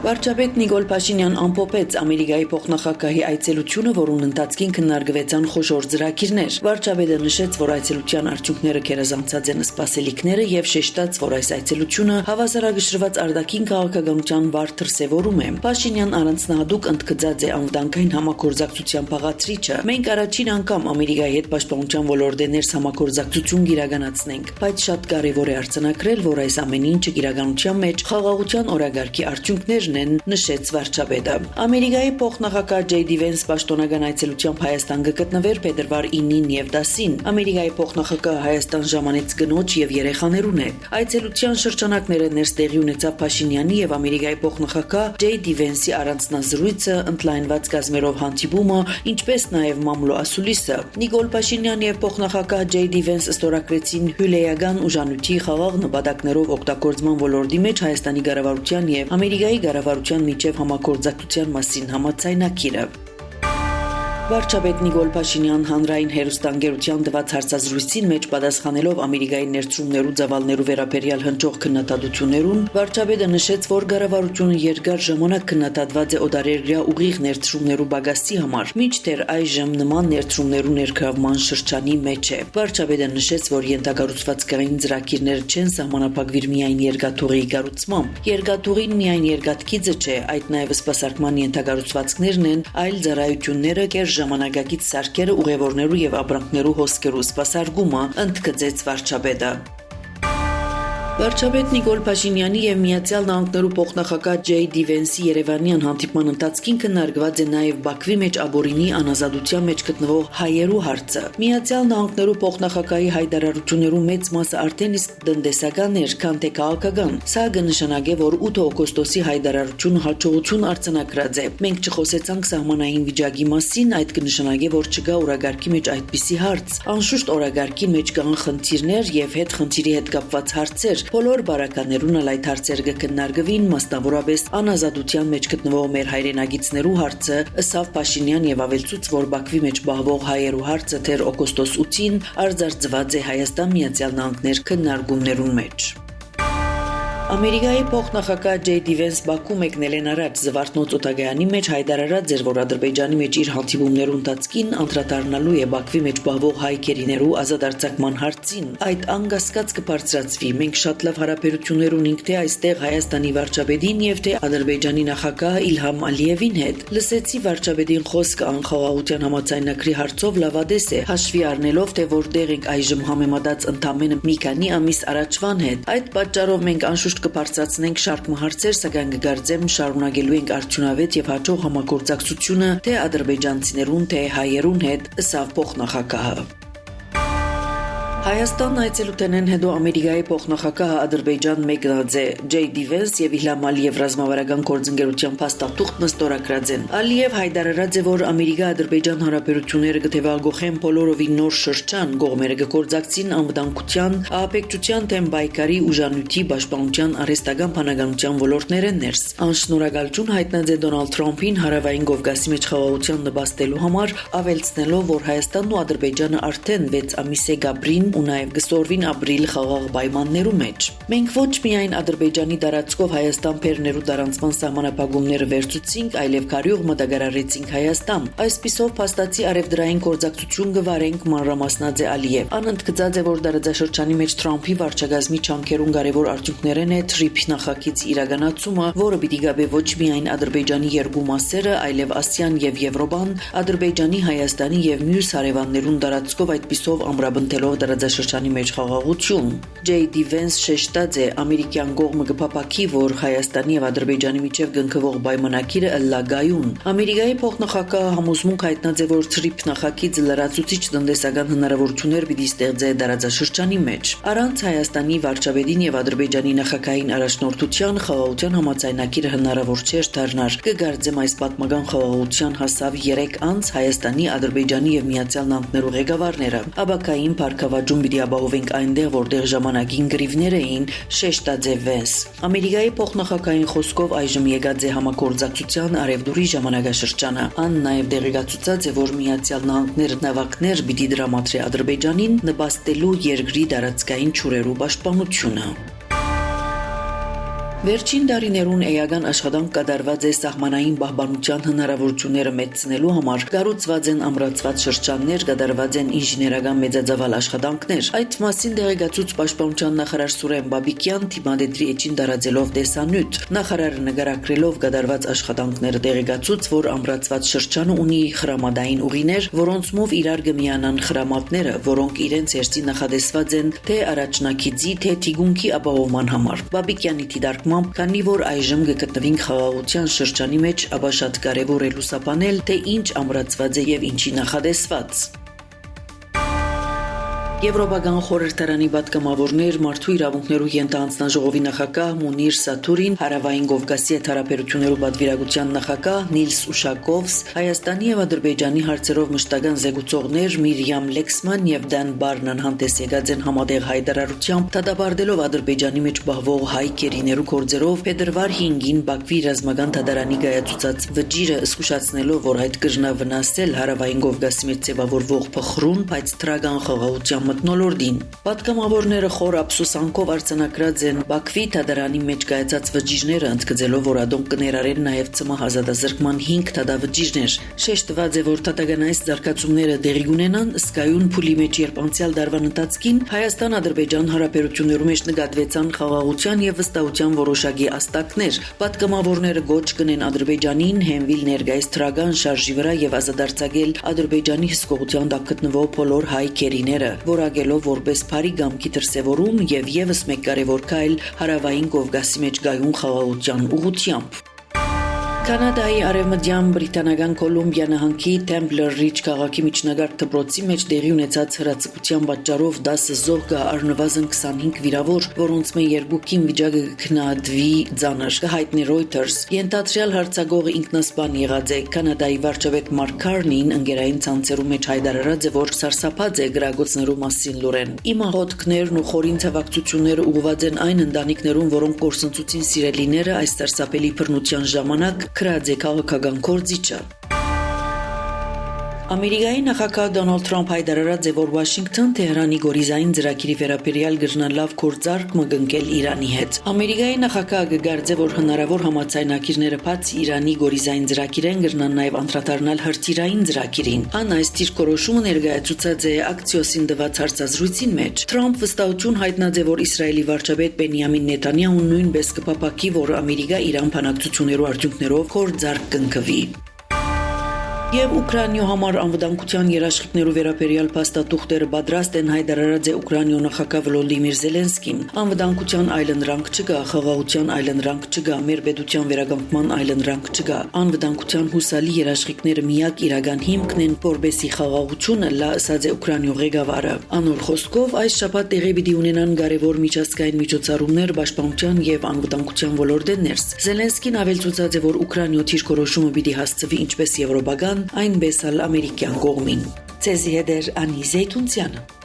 Վարչապետ Նիկոլ Փաշինյան ամփոփեց Ամերիկայի փոխնախագահի այցելությունը, որուն ընթացքին քննարկվեցան խոշոր ծրագիրներ։ Վարչապետը նշեց, որ այցելության արդյունքները քերազանցած են սպասելիքները եւ շեշտաց, որ այս այցելությունը հավասարակշռված արտաքին քաղաքականության վառ դրսևորում է։ Փաշինյան առանձնահատուկ ընդգծած է անվտանգային համագործակցության բաղադրիչը։ Մենք առաջին անգամ Ամերիկայի հետ պաշտպանության ոլորտի ներս համագործակցություն կիրականացնենք, բայց շատ կարևոր է արձանագրել, որ այս ամեն ինչը իրականության մեջ խաղաղության օրագարկի արդյունքներն են, նշեց վարչապետը։ Ամերիկայի փոխնախագահ Ջեյ Վենս պաշտոնական այցելությամբ Հայաստան կգտնվեր փետրվար 9-ին եւ 10-ին։ Ամերիկայի փոխնախագահը Հայաստան ժամանեց կնոջ եւ երեխաներուն հետ։ Այցելության շրջանակները ներս տեղի ունեցավ Փաշինյանի եւ Ամերիկայի փոխնախագահ Ջեյ Վենսի առանձնազրույցը, ընդլայնված կազմերով հանդիպումը, ինչպես նաեւ մամլո ասուլիսը։ Նիկոլ Փաշինյան եւ փոխնախագահ Ջեյ Վենս ստորագրեցին հյուրեական ուժանույթի խաղաղ նպատակներով օգտագործման ոլորտի մեջ Հայաստանի կառավարության եւ Ամերիկայի կառավարության միջև համագործակցության մասին համաձայնագիրը։ Վարչապետ Նիկոլ Փաշինյան հանրային հեռուստաընկերության տված հարցազրույցին մեջ պատասխանելով Ամերիկայի ներդրումներու ծավալներու վերաբերյալ հնչող քննադատություններուն, վարչապետը նշեց, որ կառավարությունը երկար ժամանակ քննադատված է օտարերկրյա ուղիղ ներդրումներու բագասի համար, մինչդեռ այժմ նման ներդրումներու ներգրավման շրջանի մեջ է։ Վարչապետը նշեց, որ ենթակառուցվածքային ծրագիրները չեն սահմանափակվիր միայն երկաթուղի կառուցմամբ։ Երկաթուղին միայն երկաթգիծը չէ, այդ նաև սպասարկման ենթակառուցվածքներն են, այլ ծառայությունները ժամանակակից սարքերը ուղևորներու եւ ապրանքներու հոսքերու սպասարկումը, ընդգծեց վարչապետը։ Վարչապետ Նիկոլ Փաշինյանի եւ Միացյալ Նահանգներու փոխնախագահ Ջեյ Վենսի Երևանյան հանդիպման ընթացքին քննարկված է նաեւ Բաքվի մեջ ապօրինի անազատության մեջ գտնվող հայերու հարցը։ Միացյալ Նահանգներու փոխնախագահի հայտարարություններու մեծ մասը արդեն իսկ տնտեսական էր, քան թե քաղաքական։ Սա կնշանակե, որ 8 օգոստոսի հայտարարությունը հաջողություն արձանագրած է։ Մենք չխոսեցանք սահմանային վիճակի մասին, այդ կնշանակե, որ չկա օրագարկի մեջ այդպիսի հարց։ Անշուշտ օրագարկի մեջ կան խնդիրներ եւ հետ խնդիրի հետ կապված հարցեր։ Բոլոր բարականերուն այդ հարցեր կքննարկվին, մասնավորապես անազատության մեջ գտնվող մեր հայրենագիցներու հարցը, ըստ Փաշինյան եւ ավելցուց, որ Բաքվի մեջ բահվող հայերու հարցը դեռ օգոստոս 8-ին արձարծված է Հայաստան Միացյալ Նահանգներ քննարկումներուն մեջ։ Ամերիկայի փոխնախագահ Ջեյ Վենս Բաքու մեկնել են առաջ Զվարթնոց օտագայանի մեջ հայտարարած էր, որ Ադրբեջանի մեջ իր հանդիպումներու ընթացքին անդրադառնալու է Բաքվի մեջ բահվող հայ քերիներու ազատ արձակման հարցին։ Այդ անկասկած կբարձրացվի։ Մենք շատ լավ հարաբերություններ ունենք թե այստեղ Հայաստանի վարչապետին եւ թե Ադրբեջանի նախագահ Իլհամ Ալիևին հետ։ Լսեցի վարչապետին խոսքը անխաղաղության համաձայնագրի հարցով լավադես է, հաշվի առնելով թե որտեղ ենք այժմ համեմատած ընդամենը մի քանի ամիս առաջվան հետ։ Այդ պատճառով մենք անշուշտ կբարձրացնենք շարք հարցեր, սակայն կգարձեմ շարունակելու ենք արդյունավետ եւ հաջող համագործակցությունը թե ադրբեջանցիներուն, թե հայերուն հետ, ըստ փոխնախագահը։ Հայաստան այցելութենեն հետո Ամերիկայի փոխնախագահը Ադրբեջան մեկնած է։ Ջեյ Վենս եւ Իլհամ Ալիև ռազմավարական գործընկերության փաստաթուղթ ստորագրած են։ Ալիև հայտարարած է, որ Ամերիկա-Ադրբեջան հարաբերությունները կթեւակողեն բոլորովին նոր շրջան, կողմերը կգործակցին անվտանգության, ահաբեկչության դեմ պայքարի ուժանույթի պաշտպանության արհեստական բանականության ոլորտներեն ներս։ Անշնորհակալություն հայտնած է Դոնալդ Թրամփին Հարավային Կովկասի մեջ խաղաղության նպաստելու համար, ավելցնելով, որ Հայաստանն ու Ադրբեջանը արդեն 6 ամիս է գաբրին ու նաև գսորվին ապրիլ խաղաղ պայմաններու մեջ։ Մենք ոչ միայն Ադրբեջանի տարածքով Հայաստան բեռներու տարանցման սահմանափակումները վերցուցինք, այլև քարյուղ մտագարարեցինք Հայաստան։ Այսպիսով փաստացի արևդրային գործակցություն կվարենք, մանրամասնած է Ալիև։ Անընդգծած է, որ տարածաշրջանի մեջ Թրամփի վարչակազմի չանքերուն կարևոր արդյունքներն է TRIP նախագիծի իրականացումը, որը պիտի գաբե ոչ միայն Ադրբեջանի երկու մասերը, այլև Ասիան եւ Եվրոպան, Ադրբեջանի, Հայաստանի եւ մյուս հարևաններուն տարածքով այդպիսով ամրապնդելով տարածաշրջանի մեջ խաղաղություն։ Ջեյ Վենս շեշտած է, ամերիկյան կողմը կփապակի, որ Հայաստանի եւ Ադրբեջանի միջև գնքվող պայմանագիրը ըլլագայուն։ Ամերիկայի փոխնախագահը համոզմունք հայտնած է, որ TRIP նախագիծը լրացուցիչ տնտեսական հնարավորություններ պիտի ստեղծի տարածաշրջանի մեջ։ Առանց Հայաստանի վարչապետին եւ Ադրբեջանի նախագահային առաջնորդության խաղաղության համաձայնագիրը հնարավոր չէր դառնար։ Կգարձեմ այս պատմական խաղաղության հասավ 3 անց Հայաստանի, Ադրբեջանի եւ Միացյալ Նահանգներու ղեկավարները։ Աբակային փառքավաճում պիտի ապահովենք այնտեղ, որտեղ ժամանակին գրիվներ էին, շեշտած է Վենս։ Ամերիկայի փոխնախագահային խոսքով այժմ եկած է համագործակցության արևդուրի ժամանակաշրջանը։ Ան նաև դեղեկացուցած է, որ Միացյալ Նահանգները նավակներ պիտի դրամատրի Ադրբեջանին նպաստելու երկրի տարածքային ճյուղերու պաշտպանությունը։ Վերջին տարիներուն էական աշխատանք կատարված է սահմանային պահպանության հնարավորությունները մեծնելու համար, կառուցված են ամրացված շրջաններ, կատարված են ինժեներական մեծածավալ աշխատանքներ։ Այդ մասին տեղեկացուց Պաշտպանության նախարար Սուրեն Բաբիկյան թիմադեդրի էջին տարածելով տեսանյութ։ Նախարարը նկարագրելով կատարված աշխատանքները տեղեկացուց, որ ամրացված շրջանը ունի խրամատային ուղիներ, որոնցմով իրար կմիանան խրամատները, որոնք իրենց հերթին նախադեсված են թե առաջնակիցի, թե թիգունքի ապահովման համար։ Բաբիկյանի դիտարկմամբ քանի որ այժմ կգտնվենք խաղաղության շրջանի մեջ, ապա շատ կարևոր է լուսաբանել, թե ինչ ամրացված է եւ ինչի նախադեсված։ Եվրոպական խորհրդարանի պատգամավորներ մարդու իրավունքներու ենթահանձնաժողովի նախագահ Մունիր Սաթուրին, Հարավային Կովկասի հետ հարաբերություններու պատվիրակության նախագահ Նիլս Ուշակովս, Հայաստանի եւ Ադրբեջանի հարցերով մշտական զեկուցողներ Միրիամ Լեքսման եւ Դան Բարնան հանդես եկած են համատեղ հայտարարությամբ դատապարտելով Ադրբեջանի մեջ բահվող հայ կերիներու գործերով փետրվար 5-ին Բաքվի ռազմական դատարանի կայացուցած վճիրը զսկուշացնելով, որ այդ կրնա վնասել Հարավային Կովկասի մեջ ձևավորվող փխրուն, բայց թրագան խաղաղության մթնոլորտին։ Պատգամավորները խոր ափսոսանքով արձանագրած են Բաքվի դատարանի մեջ կայացած վճիրները, ընդգծելով, որ ադոնք կներառեն նաև ցմահ ազատազրկման 5 դատավճիրներ։ Շեշտված է, որ դատականային զարգացումները դեղի ունենան սկայուն փուլի մեջ, երբ անցյալ դարվան ընթացքին Հայաստան-Ադրբեջան հարաբերություններու մեջ նկատվեցան խաղաղության եւ վստահության որոշակի աստակներ։ Պատգամավորները գոչ կնեն Ադրբեջանին հենվիլ ներկայիս թրագան շարժի վրա եւ ազատարձակել Ադրբեջանի հսկողության տակ գտնվող բոլոր հայ կերիները, որակելով որպես բարի գամքի դրսևորում եւ եւս մեկ կարևոր քայլ Հարավային Կովկասի մեջ գայուն խաղաղության ուղղությամբ։ Կանադայի արևմտյան բրիտանական Կոլումբիա նահանգի Թեմպլեր Ռիչ քաղաքի միջնակարգ դպրոցի մեջ տեղի ունեցած հրացակության պատճառով 10 զոհ կա, առնվազն 25 վիրավոր, որոնց մեն երկուքին վիճակը կքննադվի ծանր, կհայտնի Reuters։ Ենթադրյալ հարձակողը ինքնասպան եղած է։ Կանադայի վարչապետ Մարկ Քարնին ընկերային ցանցերու մեջ հայտարարած է, որ սարսափած է գրագործներու մասին լուրեն։ Իմահոտքներն ու խորին ցավակցությունները ուղղված են այն ընտանիքներուն, որոնք կորսնցուցին սիրելիները այս սարսափելի բռնության ժամանակ քրած է քաղաքական կորձիչը։ Ամերիկայի նախագահ Դոնալդ Թրամփ հայտարարած է, որ Վաշինգտոն Թեհրանի գորիզային ծրագիրի վերաբերյալ կրնան լավ գործարք մգնկել Իրանի հետ։ Ամերիկայի նախագահը կգարձե, որ հնարավոր համաձայնագիրները բացի Իրանի գորիզային ծրագիրեն կրնան նաև անդրադառնալ հրթիռային ծրագիրին։ Ան այս դիրքորոշումը ներկայացուցած է Ակցիոսին տված հարցազրույցին մեջ։ Թրամփ վստահություն հայտնած է, որ Իսրայելի վարչապետ Բենյամին Նեթանյահուն նույնպես կփապակի, որ Ամերիկա-Իրան բանակցություններու արդյունքներով գործարք կնքվի։ Եվ Ուկրաինայու համար անվտանգության երաշխիքներու վերաբերյալ փաստաթուղթերը պատրաստ են, հայտարարած է Ուկրաինայու նախագահ Վոլոդիմիր Զելենսկին։ Անվտանգության այլընտրանք չկա, խաղաղության այլընտրանք չկա, մեր պետության վերականգնման այլընտրանք չկա։ Անվտանգության հուսալի երաշխիքները միակ իրական հիմքն են, որբեսի խաղաղությունը լսած է Ուկրաինայու ղեկավարը։ Անոր խոսքով այս շաբաթ տեղի պիտի ունենան կարևոր միջազգային միջոցառումներ պաշտպանության եւ անվտանգության ոլորտեն ներս։ Զելենսկին ավելցուցած է, որ Ուկրաինայու դիրքորոշումը պիտի հասցվի ինչպես եվրոպական, այնպես էլ ամերիկյան կողմին։ Ցեզի հետ Անի Զեյթունցյանը։